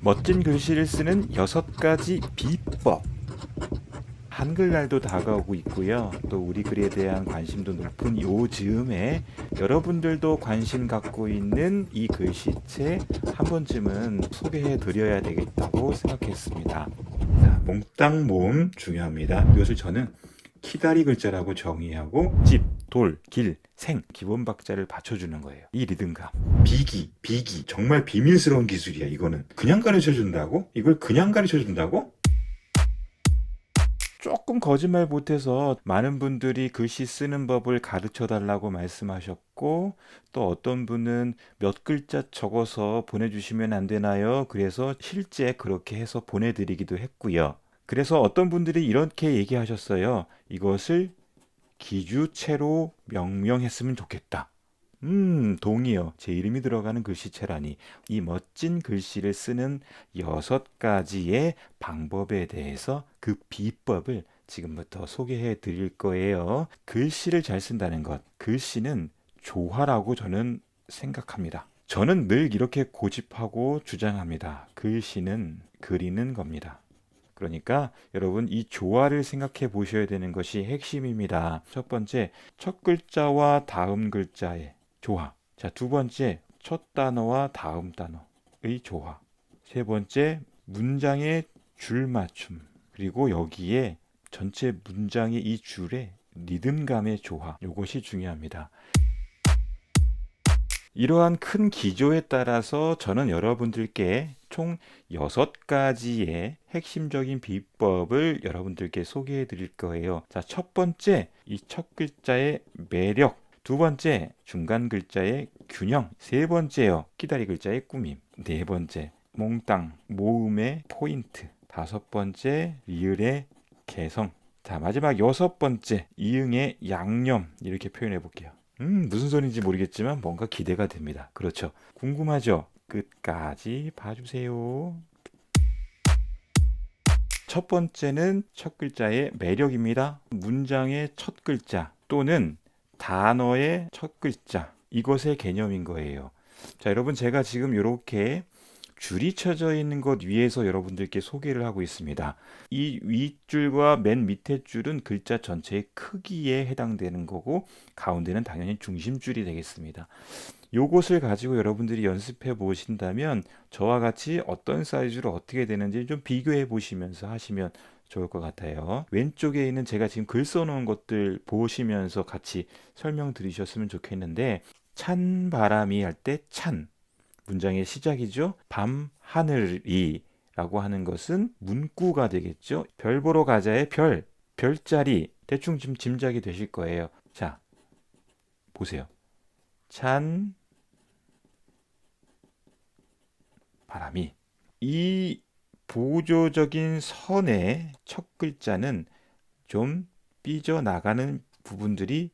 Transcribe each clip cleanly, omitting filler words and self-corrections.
멋진 글씨를 쓰는 6가지 비법. 한글날도 다가오고 있고요. 또 우리 글에 대한 관심도 높은 요즘에 여러분들도 관심 갖고 있는 이 글씨체 한 번쯤은 소개해 드려야 되겠다고 생각했습니다. 자, 몽땅 모음 중요합니다. 이것을 저는 키다리 글자라고 정의하고 집, 돌, 길, 생 기본 박자를 받쳐주는 거예요. 이 리듬감. 비기 정말 비밀스러운 기술이야. 이거는 그냥 가르쳐 준다고? 이걸 그냥 가르쳐 준다고? 조금 거짓말 못해서 많은 분들이 글씨 쓰는 법을 가르쳐 달라고 말씀하셨고, 또 어떤 분은 몇 글자 적어서 보내주시면 안 되나요? 그래서 실제 그렇게 해서 보내드리기도 했고요. 그래서 어떤 분들이 이렇게 얘기하셨어요. 이것을 기주체로 명명했으면 좋겠다. 동의요. 제 이름이 들어가는 글씨체라니. 이 멋진 글씨를 쓰는 6가지의 방법에 대해서 그 비법을 지금부터 소개해 드릴 거예요. 글씨를 잘 쓴다는 것. 글씨는 조화라고 저는 생각합니다. 저는 늘 이렇게 고집하고 주장합니다. 글씨는 그리는 겁니다. 그러니까 여러분 이 조화를 생각해 보셔야 되는 것이 핵심입니다. 첫 번째, 첫 글자와 다음 글자의 조화. 자, 두 번째, 첫 단어와 다음 단어의 조화. 세 번째, 문장의 줄 맞춤. 그리고 여기에 전체 문장의 이 줄의 리듬감의 조화. 이것이 중요합니다. 이러한 큰 기조에 따라서 저는 여러분들께 총 6가지의 핵심적인 비법을 여러분들께 소개해 드릴 거예요. 자, 첫 번째, 이 첫 글자의 매력. 두 번째, 중간 글자의 균형. 세 번째요, 키다리 글자의 꾸밈. 네 번째, 몽땅, 모음의 포인트. 다섯 번째, 리을의 개성. 자, 마지막 6번째, 이응의 양념. 이렇게 표현해 볼게요. 무슨 소리인지 모르겠지만 뭔가 기대가 됩니다. 그렇죠. 궁금하죠? 끝까지 봐주세요. 첫 번째는 첫 글자의 매력입니다. 문장의 첫 글자 또는 단어의 첫 글자. 이것의 개념인 거예요. 자, 여러분 제가 지금 이렇게 줄이 쳐져 있는 것 위에서 여러분들께 소개를 하고 있습니다. 이 윗줄과 맨 밑에 줄은 글자 전체의 크기에 해당되는 거고 가운데는 당연히 중심줄이 되겠습니다. 요것을 가지고 여러분들이 연습해 보신다면 저와 같이 어떤 사이즈로 어떻게 되는지 좀 비교해 보시면서 하시면 좋을 것 같아요. 왼쪽에 있는 제가 지금 글 써놓은 것들 보시면서 같이 설명드리셨으면 좋겠는데 찬 바람이 할 때 찬 문장의 시작이죠. 밤 하늘이 라고 하는 것은 문구가 되겠죠. 별 보러 가자의 별, 별자리 대충 좀 짐작이 되실 거예요. 자, 보세요. 찬 바람이 이 보조적인 선의 첫 글자는 좀 삐져나가는 부분들이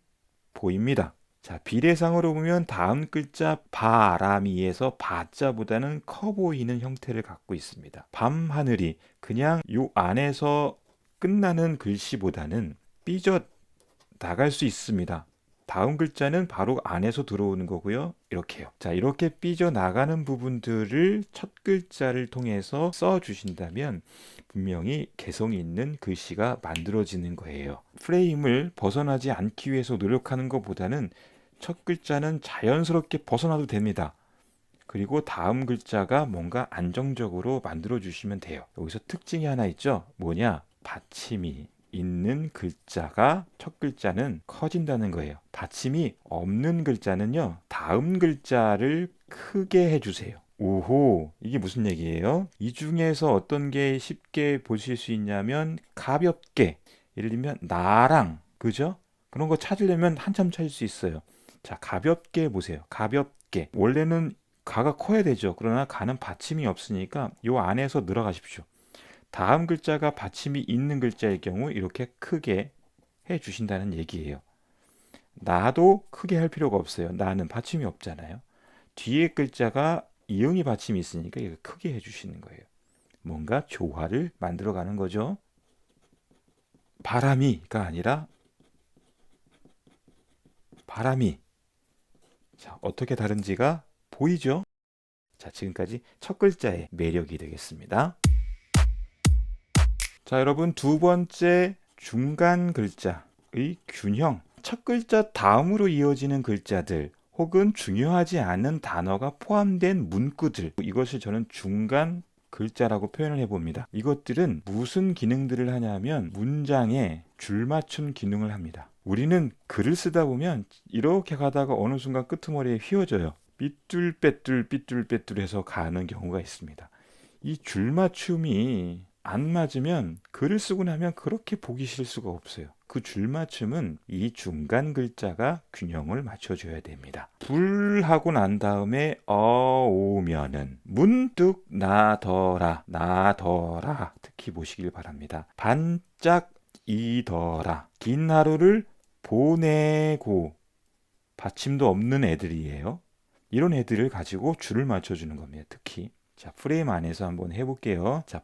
보입니다. 자, 비례상으로 보면 다음 글자 바람이에서 바자보다는 커 보이는 형태를 갖고 있습니다. 밤하늘이 그냥 요 안에서 끝나는 글씨보다는 삐져 나갈 수 있습니다. 다음 글자는 바로 안에서 들어오는 거고요. 이렇게요. 자, 이렇게 삐져 나가는 부분들을 첫 글자를 통해서 써 주신다면 분명히 개성이 있는 글씨가 만들어지는 거예요. 프레임을 벗어나지 않기 위해서 노력하는 것보다는 첫 글자는 자연스럽게 벗어나도 됩니다. 그리고 다음 글자가 뭔가 안정적으로 만들어 주시면 돼요. 여기서 특징이 하나 있죠. 뭐냐? 받침이 있는 글자가 첫 글자는 커진다는 거예요. 받침이 없는 글자는요, 다음 글자를 크게 해주세요. 오호, 이게 무슨 얘기예요? 이 중에서 어떤 게 쉽게 보실 수 있냐면 가볍게, 예를 들면 나랑, 그죠? 그런 거 찾으려면 한참 찾을 수 있어요. 자, 가볍게 보세요. 가볍게. 원래는 가가 커야 되죠. 그러나 가는 받침이 없으니까 요 안에서 늘어가십시오. 다음 글자가 받침이 있는 글자의 경우 이렇게 크게 해 주신다는 얘기예요. 나도 크게 할 필요가 없어요. 나는 받침이 없잖아요. 뒤에 글자가 이응이 받침이 있으니까 이거 크게 해 주시는 거예요. 뭔가 조화를 만들어 가는 거죠. 바람이가 아니라 바람이. 자, 어떻게 다른지가 보이죠? 자, 지금까지 첫 글자의 매력이 되겠습니다. 자, 여러분 두 번째 중간 글자의 균형. 첫 글자 다음으로 이어지는 글자들 혹은 중요하지 않은 단어가 포함된 문구들, 이것을 저는 중간 글자라고 표현을 해봅니다. 이것들은 무슨 기능들을 하냐면 문장에 줄맞춤 기능을 합니다. 우리는 글을 쓰다 보면 이렇게 가다가 어느 순간 끄트머리에 휘어져요. 삐뚤빼뚤 삐뚤빼뚤해서 가는 경우가 있습니다. 이 줄맞춤이 안 맞으면 글을 쓰고 나면 그렇게 보기 싫을 수가 없어요. 그 줄맞춤은 이 중간 글자가 균형을 맞춰줘야 됩니다. 불 하고 난 다음에 오면은 문득 나더라 특히 보시길 바랍니다. 반짝이더라 긴 하루를 보내고 받침도 없는 애들이에요. 이런 애들을 가지고 줄을 맞춰주는 겁니다. 특히 자, 프레임 안에서 한번 해볼게요. 자,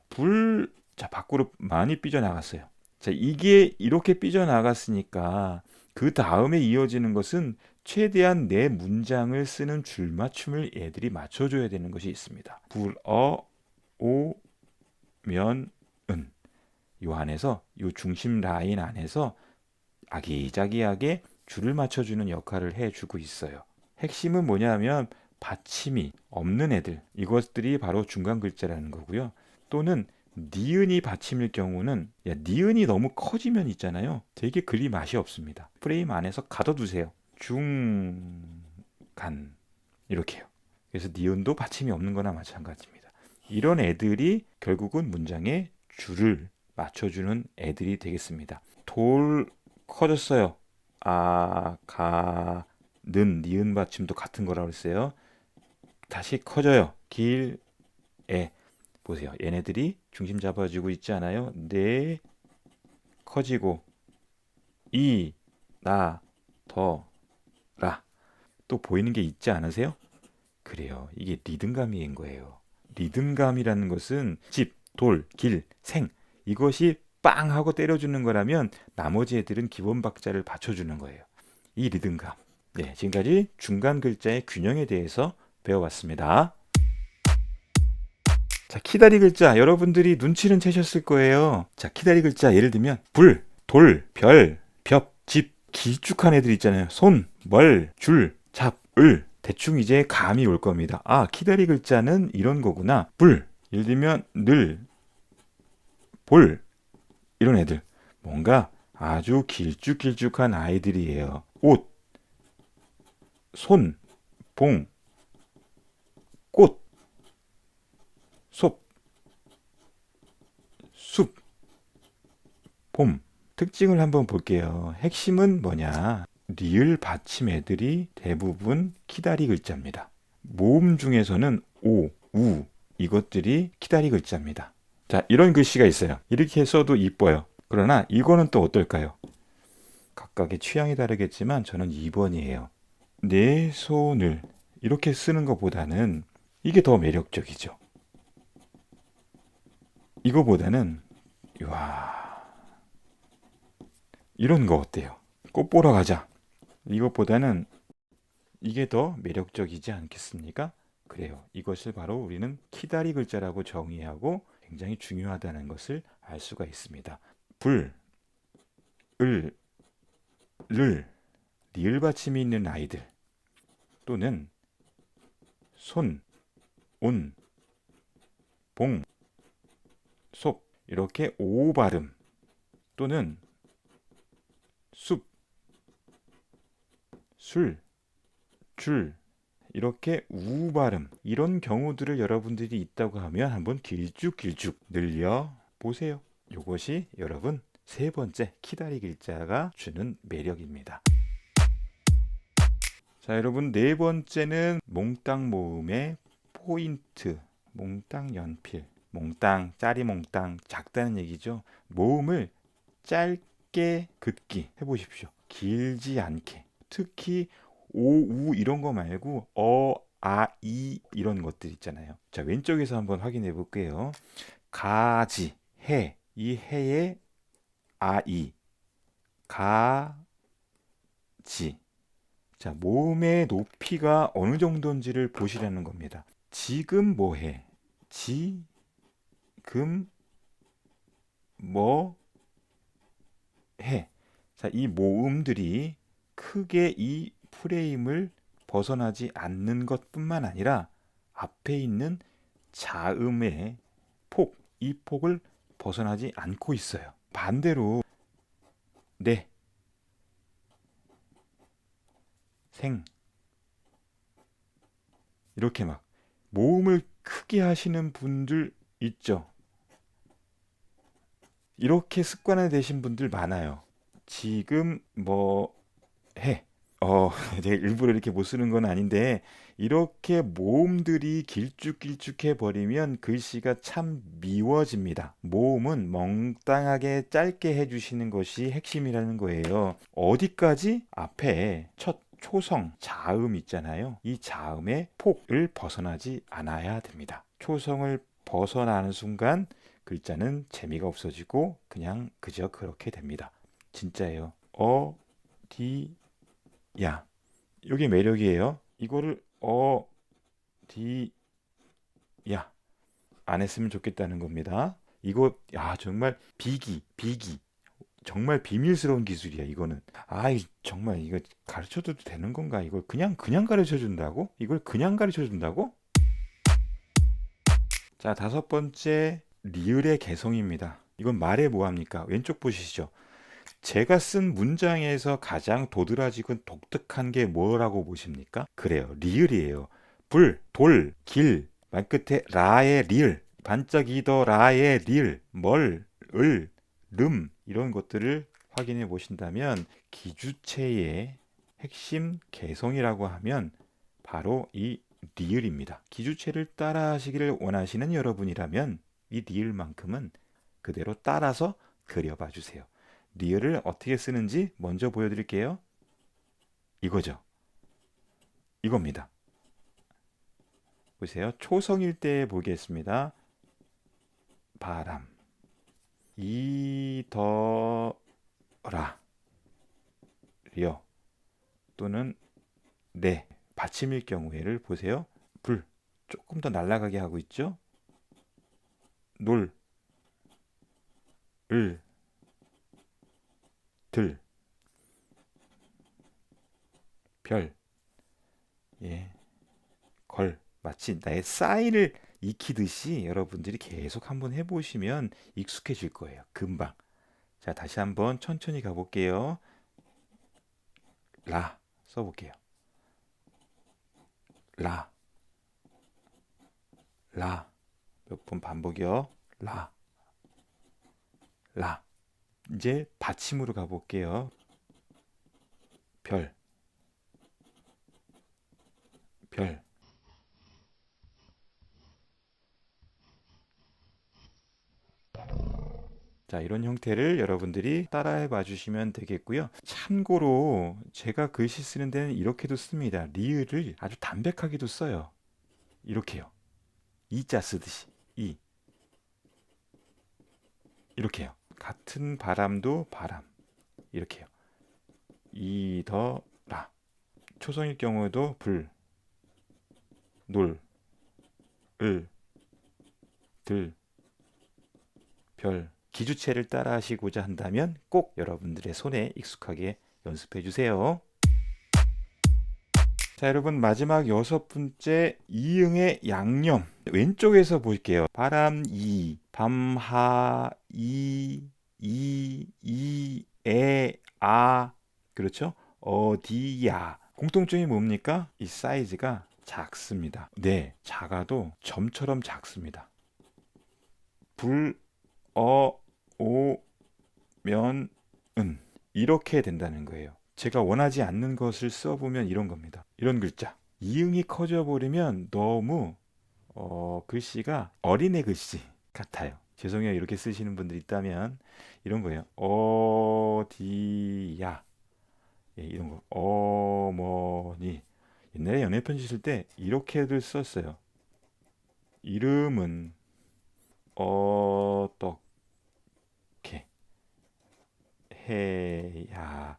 자, 밖으로 많이 삐져나갔어요. 자, 이게 이렇게 삐져나갔으니까 그 다음에 이어지는 것은 최대한 내 문장을 쓰는 줄맞춤을 애들이 맞춰줘야 되는 것이 있습니다. 오, 면, 은. 요 안에서, 요 중심 라인 안에서 아기자기하게 줄을 맞춰주는 역할을 해주고 있어요. 핵심은 뭐냐면 받침이 없는 애들, 이것들이 바로 중간 글자라는 거고요. 또는 니은이 받침일 경우는 니은이 너무 커지면 있잖아요. 되게 글이 맛이 없습니다. 프레임 안에서 가둬두세요. 중간 이렇게요. 그래서 니은도 받침이 없는 거나 마찬가지입니다. 이런 애들이 결국은 문장에 줄을 맞춰주는 애들이 되겠습니다. 돌 커졌어요. 는 니은 받침도 같은 거라고 했어요. 다시 커져요. 길에 보세요. 얘네들이 중심 잡아주고 있지 않아요? 네 커지고 더라 또 보이는 게 있지 않으세요? 그래요. 이게 리듬감인 거예요. 리듬감이라는 것은 집, 돌, 길, 생 이것이 빵 하고 때려주는 거라면 나머지 애들은 기본 박자를 받쳐주는 거예요. 이 리듬감. 네, 지금까지 중간 글자의 균형에 대해서 배워봤습니다. 자, 키다리 글자 여러분들이 눈치는 채셨을 거예요. 자, 키다리 글자 예를 들면 불, 돌, 별, 벽, 집, 길쭉한 애들 있잖아요. 손, 멀, 줄, 잡, 을 대충 이제 감이 올 겁니다. 아, 키다리 글자는 이런 거구나. 불, 예를 들면 늘, 볼 이런 애들 뭔가 아주 길쭉길쭉한 아이들이에요. 옷, 손, 봉, 꽃, 솥, 숲, 봄. 특징을 한번 볼게요. 핵심은 뭐냐? 리을 받침 애들이 대부분 키다리 글자입니다. 모음 중에서는 오, 우 이것들이 키다리 글자입니다. 자, 이런 글씨가 있어요. 이렇게 써도 이뻐요. 그러나 이거는 또 어떨까요? 각각의 취향이 다르겠지만 저는 2번이에요. 내 손을 이렇게 쓰는 것보다는 이게 더 매력적이죠. 이거보다는 와 이런 거 어때요? 꽃 보러 가자. 이것보다는 이게 더 매력적이지 않겠습니까? 그래요. 이것을 바로 우리는 키다리 글자라고 정의하고 굉장히 중요하다는 것을 알 수가 있습니다. 불, 을, 리을 받침이 있는 아이들 또는 손, 온, 봉, 속 이렇게 오 발음 또는 숲, 술, 줄 이렇게 우 발음 이런 경우들을 여러분들이 있다고 하면 한번 길쭉길쭉 늘려 보세요. 이것이 여러분 세 번째 키다리 글자가 주는 매력입니다. 자, 여러분 네 번째는 몽땅 모음의 포인트. 몽땅 연필. 몽땅, 짜리몽땅 작다는 얘기죠. 모음을 짧게 긋기 해보십시오. 길지 않게. 특히 오, 우 이런 거 말고 이 이런 것들 있잖아요. 자, 왼쪽에서 한번 확인해 볼게요. 가지, 해. 이 해에 이. 가지. 자, 모음의 높이가 어느 정도인지를 보시라는 겁니다. 지금 뭐해? 지금 뭐 해? 자, 이 모음들이 크게 이 프레임을 벗어나지 않는 것뿐만 아니라 앞에 있는 자음의 폭, 이 폭을 벗어나지 않고 있어요. 반대로 네, 생 이렇게 막 모음을 크게 하시는 분들 있죠. 이렇게 습관화 되신 분들 많아요. 지금 뭐 해. 제가 일부러 이렇게 못 쓰는 건 아닌데 이렇게 모음들이 길쭉길쭉해 버리면 글씨가 참 미워집니다. 모음은 멍땅하게 짧게 해주시는 것이 핵심이라는 거예요. 어디까지? 앞에 첫 초성, 자음 있잖아요. 이 자음의 폭을 벗어나지 않아야 됩니다. 초성을 벗어나는 순간 글자는 재미가 없어지고 그냥 그저 그렇게 됩니다. 진짜예요. 야, 이게 매력이에요. 이거를 야, 안 했으면 좋겠다는 겁니다. 이거, 야, 정말 비기. 정말 비밀스러운 기술이야, 이거는. 정말 이거 가르쳐도 되는 건가? 이걸 그냥 가르쳐 준다고? 이걸 그냥 가르쳐 준다고? 자, 다섯 번째, 리을의 개성입니다. 이건 말해 뭐합니까? 왼쪽 보시죠. 제가 쓴 문장에서 가장 도드라지고 독특한 게 뭐라고 보십니까? 그래요. 리을이에요. 불, 돌, 길, 말 끝에 라의 리을, 반짝이더라의 리을, 멀, 을, 이런 것들을 확인해 보신다면 기주체의 핵심 개성이라고 하면 바로 이 리을입니다. 기주체를 따라 하시기를 원하시는 여러분이라면 이 리을만큼은 그대로 따라서 그려봐 주세요. 리을을 어떻게 쓰는지 먼저 보여드릴게요. 이거죠. 이겁니다. 보세요. 초성일 때 보겠습니다. 바람. 이더라. 려. 또는 네. 받침일 경우에를 보세요. 불. 조금 더 날아가게 하고 있죠. 놀. 을. 들. 별. 예. 걸. 마치 나의 사인을 익히듯이 여러분들이 계속 한번 해보시면 익숙해질 거예요. 금방. 자, 다시 한번 천천히 가볼게요. 라 써볼게요. 라. 몇 번 반복이요. 라. 이제 받침으로 가볼게요. 별. 별. 자, 이런 형태를 여러분들이 따라해 봐 주시면 되겠고요. 참고로 제가 글씨 쓰는 데는 이렇게도 씁니다. 리을을 아주 담백하게도 써요. 이렇게요. 이자 쓰듯이. 이렇게요. 같은 바람도 바람. 이렇게요. 이더라. 초성일 경우에도 불, 놀, 을, 들, 별. 기주체를 따라 하시고자 한다면 꼭 여러분들의 손에 익숙하게 연습해 주세요. 자, 여러분 마지막 여섯 번째 이응의 양념. 왼쪽에서 볼게요. 바람 밤하 그렇죠? 어디야. 공통점이 뭡니까? 이 사이즈가 작습니다. 네, 작아도 점처럼 작습니다. 불, 오, 면, 은 이렇게 된다는 거예요. 제가 원하지 않는 것을 써보면 이런 겁니다. 이런 글자. 이응이 커져 버리면 너무 글씨가 어린애 글씨 같아요. 죄송해요. 이렇게 쓰시는 분들 있다면 이런 거예요. 어디야. 예, 이런 거. 어머니. 옛날에 연애 편지 쓸 때 이렇게들 썼어요. 이름은 어떻게 해야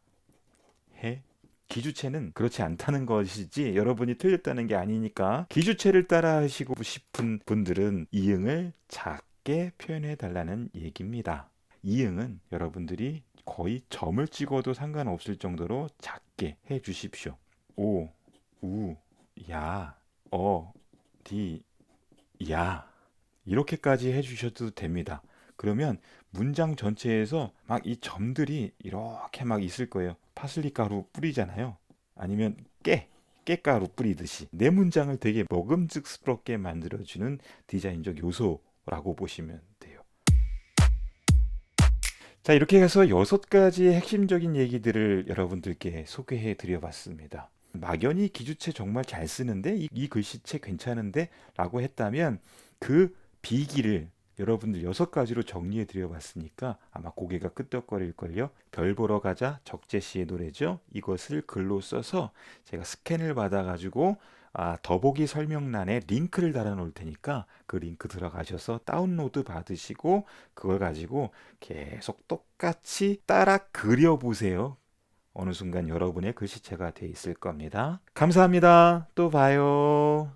해? 기주체는 그렇지 않다는 것이지 여러분이 틀렸다는 게 아니니까 기주체를 따라 하시고 싶은 분들은 이응을 작게 표현해 달라는 얘기입니다. 이응은 여러분들이 거의 점을 찍어도 상관없을 정도로 작게 해 주십시오. 오, 우, 야, 디, 야. 이렇게까지 해주셔도 됩니다. 그러면 문장 전체에서 막 이 점들이 이렇게 막 있을 거예요. 파슬리 가루 뿌리잖아요. 아니면 깨가루 뿌리듯이 내 문장을 되게 먹음직스럽게 만들어주는 디자인적 요소라고 보시면 돼요. 자, 이렇게 해서 6가지의 핵심적인 얘기들을 여러분들께 소개해 드려봤습니다. 막연히 기주체 정말 잘 쓰는데 이 글씨체 괜찮은데 라고 했다면 그 비기를 여러분들 6가지로 정리해 드려봤으니까 아마 고개가 끄덕거릴걸요. 별 보러 가자 적재시의 노래죠. 이것을 글로 써서 제가 스캔을 받아가지고 더보기 설명란에 링크를 달아 놓을 테니까 그 링크 들어가셔서 다운로드 받으시고 그걸 가지고 계속 똑같이 따라 그려보세요. 어느 순간 여러분의 글씨체가 돼 있을 겁니다. 감사합니다. 또 봐요.